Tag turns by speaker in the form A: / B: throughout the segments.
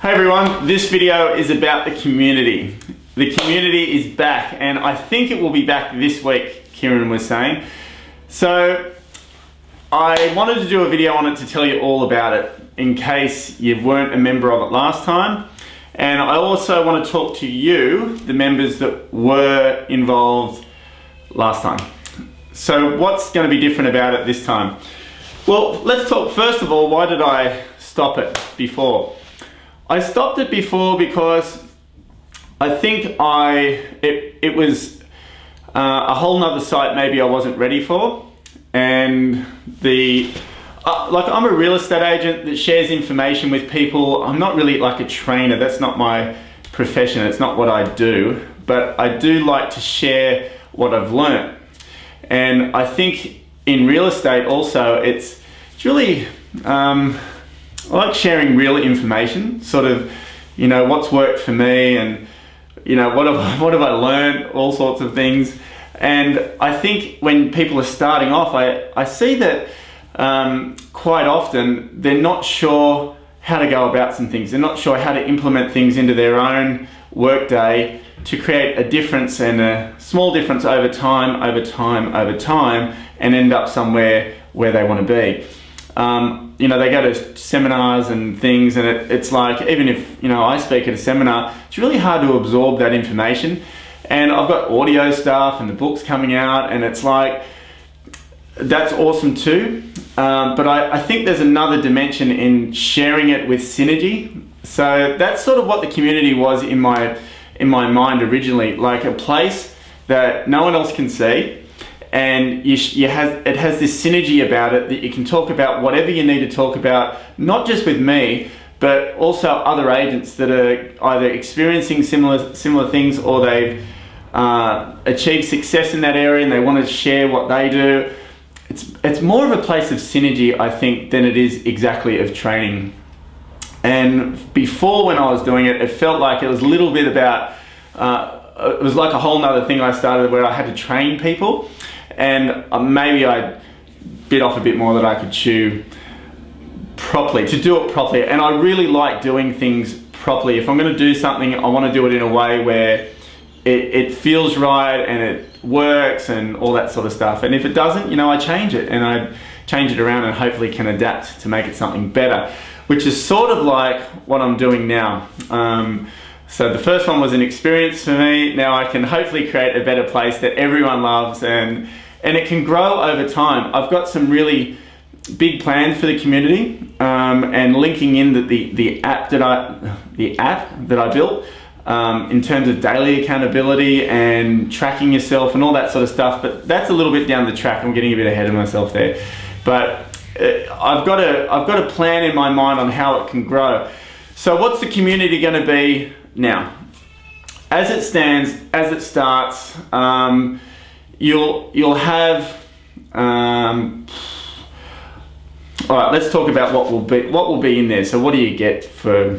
A: Hey everyone, this video is about the community. The community is back, and I think it will be back this week, Kieran was saying. So I wanted to do a video on it to tell you all about it in case you weren't a member of it last time. And I also want to talk to you, the members that were involved last time. So what's going to be different about it this time? Well, let's talk first of all, why did I stop it before? I stopped it before because I think it was a whole nother site maybe I wasn't ready for. And like I'm a real estate agent that shares information with people. I'm not really like a trainer. That's not my profession. It's not what I do. But I do like to share what I've learned. And I think in real estate also, it's really, I like sharing real information, sort of, you know, what's worked for me and, you know, what have I learned, all sorts of things. And I think when people are starting off, I see that quite often they're not sure how to go about some things. They're not sure how to implement things into their own workday to create a difference, and a small difference over time, and end up somewhere where they want to be. You know, they go to seminars and things, and it's like, even if, you know, I speak at a seminar, it's really hard to absorb that information. And I've got audio stuff and the books coming out, and it's like, that's awesome too. But I think there's another dimension in sharing it with synergy. So that's sort of what the community was in my mind originally, like a place that no one else can see. And it has this synergy about it that you can talk about whatever you need to talk about, not just with me, but also other agents that are either experiencing similar things, or they've achieved success in that area and they want to share what they do. It's more of a place of synergy, I think, than it is exactly of training. And before, when I was doing it, it felt like it was a little bit about, it was like a whole nother thing I started where I had to train people. And maybe I bit off a bit more that I could chew properly, to do it properly. And I really like doing things properly. If I'm going to do something, I want to do it in a way where it feels right and it works and all that sort of stuff. And if it doesn't, you know, I change it, and I change it around and hopefully can adapt to make it something better, which is sort of like what I'm doing now. So the first one was an experience for me. Now I can hopefully create a better place that everyone loves, and it can grow over time. I've got some really big plans for the community, and linking in the app that I built, in terms of daily accountability and tracking yourself and all that sort of stuff. But that's a little bit down the track. I'm getting a bit ahead of myself there. But I've got a plan in my mind on how it can grow. So what's the community going to be now? As it stands, as it starts, you'll have. All right, let's talk about what will be in there. So what do you get for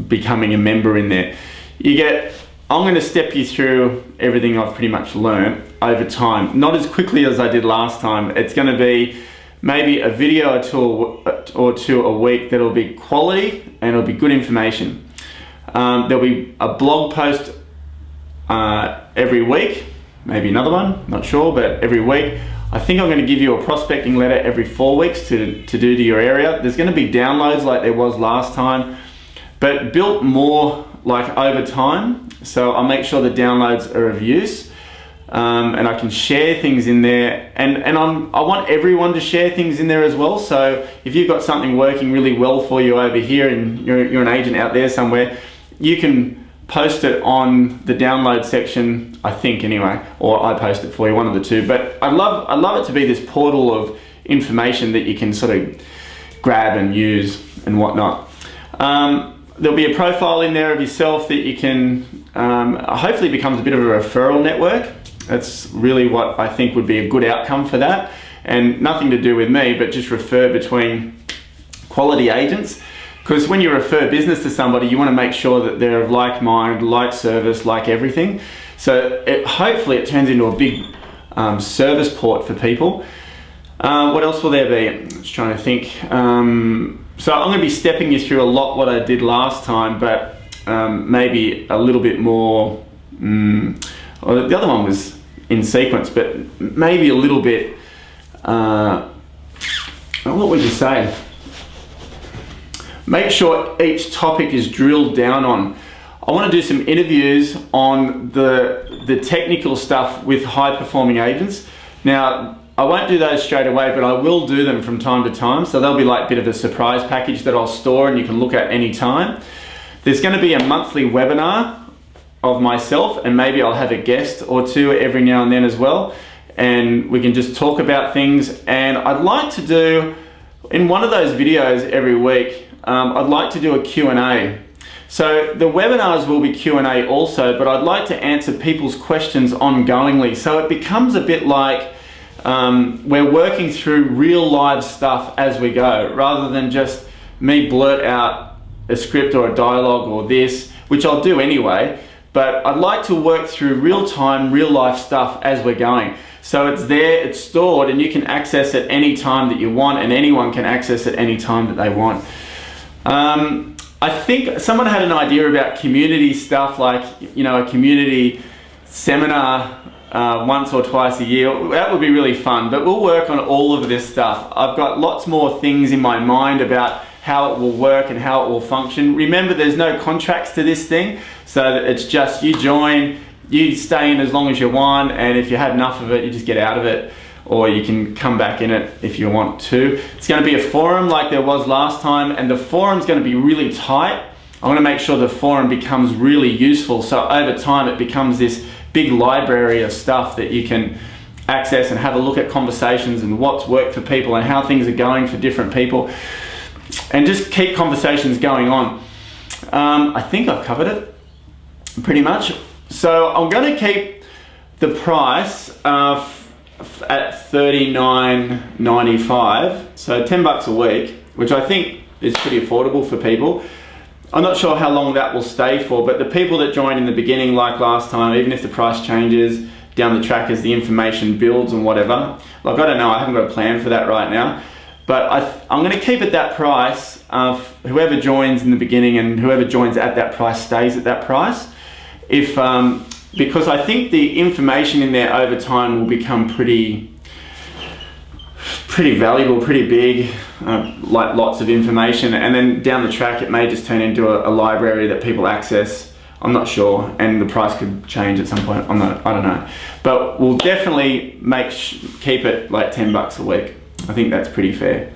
A: becoming a member in there? You get, I'm going to step you through everything I've pretty much learned over time. Not as quickly as I did last time. It's going to be maybe a video or two a week that'll be quality and it'll be good information. There'll be a blog post every week, maybe another one, not sure, but every week. I think I'm going to give you a prospecting letter every 4 weeks to do to your area. There's going to be downloads like there was last time, but built more like over time. So I'll make sure the downloads are of use, and I can share things in there. And I want everyone to share things in there as well. So if you've got something working really well for you over here, and you're an agent out there somewhere, you can post it on the download section, I think anyway, or I post it for you, one of the two. But I love it to be this portal of information that you can sort of grab and use and whatnot. There'll be a profile in there of yourself that you can, hopefully becomes a bit of a referral network. That's really what I think would be a good outcome for that. And nothing to do with me, but just refer between quality agents. Because when you refer business to somebody, you want to make sure that they're of like mind, like service, like everything. So hopefully it turns into a big service port for people. What else will there be? I'm just trying to think. So I'm going to be stepping you through a lot what I did last time, but maybe a little bit more. Well, the other one was in sequence, but maybe a little bit. What would you say? Make sure each topic is drilled down on. I want to do some interviews on the technical stuff with high performing agents. Now, I won't do those straight away, but I will do them from time to time. So they'll be like a bit of a surprise package that I'll store and you can look at any time. There's going to be a monthly webinar of myself, and maybe I'll have a guest or two every now and then as well. And we can just talk about things. And I'd like to do, in one of those videos every week, I'd like to do a Q&A. So the webinars will be Q&A also, but I'd like to answer people's questions ongoingly. So it becomes a bit like we're working through real live stuff as we go, rather than just me blurt out a script or a dialogue or this, which I'll do anyway, but I'd like to work through real time, real life stuff as we're going. So it's there, it's stored, and you can access it any time that you want, and anyone can access it any time that they want. I think someone had an idea about community stuff, like, you know, a community seminar once or twice a year. That would be really fun, but we'll work on all of this stuff. I've got lots more things in my mind about how it will work and how it will function. Remember, there's no contracts to this thing, so it's just you join, you stay in as long as you want, and if you had enough of it, you just get out of it, or you can come back in it if you want to. It's going to be a forum like there was last time, and the forum's going to be really tight. I want to make sure the forum becomes really useful, so over time it becomes this big library of stuff that you can access and have a look at conversations and what's worked for people and how things are going for different people, and just keep conversations going on. I think I've covered it pretty much. So I'm going to keep the price at $39.95, so $10 a week, which I think is pretty affordable for people. I'm not sure how long that will stay for, but the people that joined in the beginning, like last time, even if the price changes down the track as the information builds and whatever, like I don't know, I haven't got a plan for that right now, but I'm going to keep it that price. Whoever joins in the beginning and whoever joins at that price stays at that price. Because I think the information in there over time will become pretty valuable, pretty big, like lots of information, and then down the track it may just turn into a library that people access. I'm not sure, and the price could change at some point. I don't know, but we'll definitely keep it like $10 a week. I think that's pretty fair.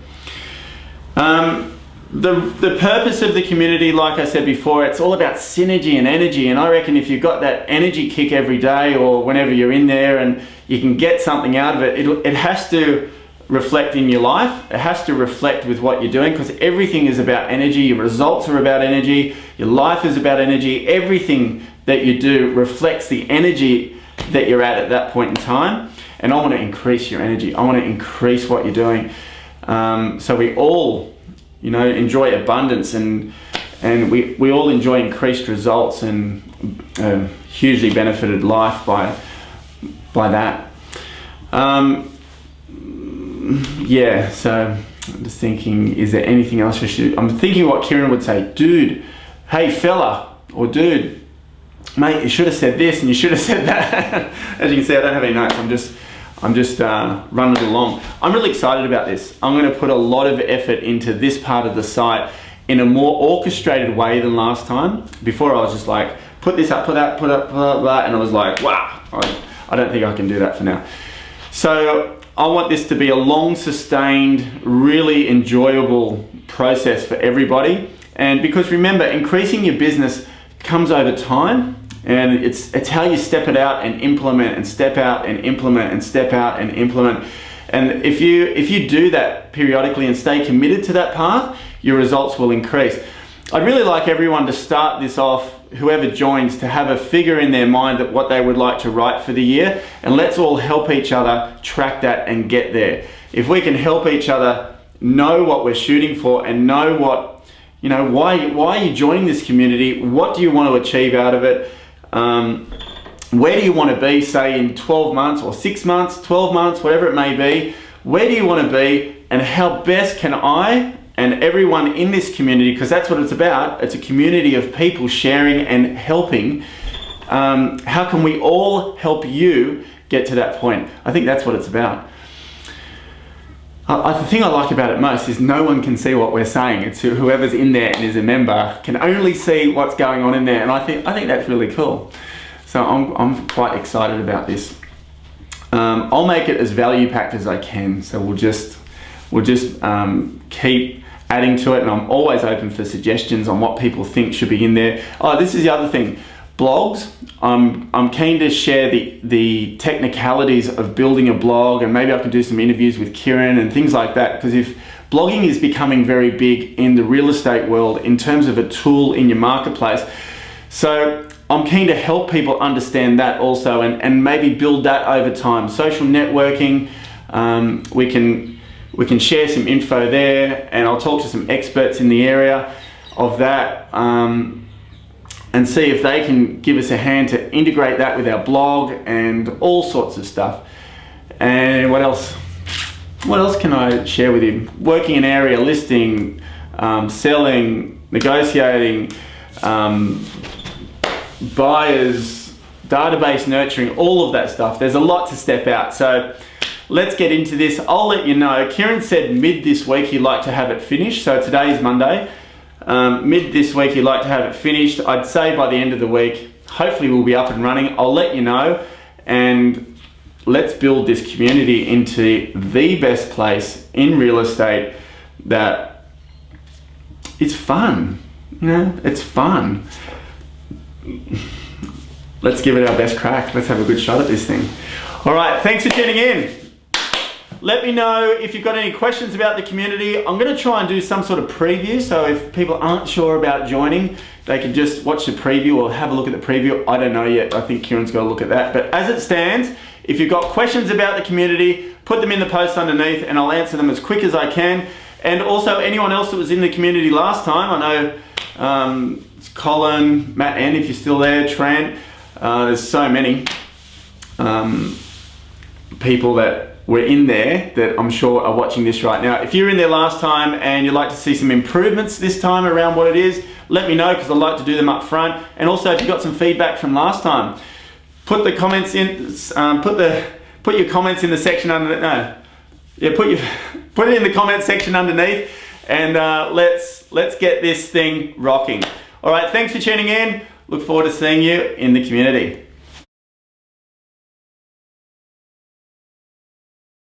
A: The purpose of the community, like I said before, it's all about synergy and energy, and I reckon if you've got that energy kick every day or whenever you're in there and you can get something out of it, it has to reflect in your life. It has to reflect with what you're doing, because everything is about energy. Your results are about energy. Your life is about energy. Everything that you do reflects the energy that you're at that point in time, and I want to increase your energy. I want to increase what you're doing, so we all, you know, enjoy abundance, and we all enjoy increased results and hugely benefited life by that. Yeah, so I'm just thinking, is there anything else I should? I'm thinking what Kieran would say, dude, hey fella, or dude, mate, you should have said this and you should have said that. As you can see, I don't have any notes. I'm just running it along. I'm really excited about this. I'm going to put a lot of effort into this part of the site in a more orchestrated way than last time. Before I was just like, put this up, put that, put up, blah, blah, and I was like, wow, I don't think I can do that for now. So I want this to be a long, sustained, really enjoyable process for everybody. And because remember, increasing your business comes over time. And it's how you step it out and implement, and step out and implement, and step out and implement. And if you do that periodically and stay committed to that path, your results will increase. I'd really like everyone to start this off, whoever joins, to have a figure in their mind that what they would like to write for the year, and let's all help each other track that and get there. If we can help each other know what we're shooting for and know what, you know, why are you joining this community? What do you want to achieve out of it? Where do you want to be, say in 12 months or 6 months, 12 months, whatever it may be? where do you want to be, and how best can I and everyone in this community, because that's what it's about, it's a community of people sharing and helping, how can we all help you get to that point? I think that's what it's about. The thing I like about it most is no one can see what we're saying. It's whoever's in there and is a member can only see what's going on in there, and I think that's really cool. So I'm quite excited about this. I'll make it as value packed as I can. So we'll just keep adding to it, and I'm always open for suggestions on what people think should be in there. Oh, this is the other thing. Blogs. I'm keen to share the technicalities of building a blog, and maybe I can do some interviews with Kieran and things like that, because if blogging is becoming very big in the real estate world in terms of a tool in your marketplace, so I'm keen to help people understand that also, and maybe build that over time. Social networking, we can share some info there, and I'll talk to some experts in the area of that, and see if they can give us a hand to integrate that with our blog and all sorts of stuff. And what else? What else can I share with you? Working in area, listing, selling, negotiating, buyers, database nurturing, all of that stuff. There's a lot to step out. So let's get into this. I'll let you know. Kieran said mid this week he'd like to have it finished. So today is Monday. Mid this week he'd like to have it finished. I'd say by the end of the week, hopefully we'll be up and running. I'll let you know, and let's build this community into the best place in real estate that is fun. You know, it's fun. Let's give it our best crack. Let's have a good shot at this thing. All right, thanks for tuning in. Let me know if you've got any questions about the community. I'm going to try and do some sort of preview, so if people aren't sure about joining, they can just watch the preview or have a look at the preview. I don't know yet. I think Kieran's got to look at that. But as it stands, if you've got questions about the community, put them in the post underneath and I'll answer them as quick as I can. And also anyone else that was in the community last time, I know it's Colin, Matt N, if you're still there, Trent, there's so many people that were in there that I'm sure are watching this right now. If you're in there last time and you'd like to see some improvements this time around what it is, let me know, because I'd like to do them up front. And also if you've got some feedback from last time, put the comments in, put your comments in the section under, no, yeah, put it in the comment section underneath, and let's get this thing rocking. All right, thanks for tuning in. Look forward to seeing you in the community.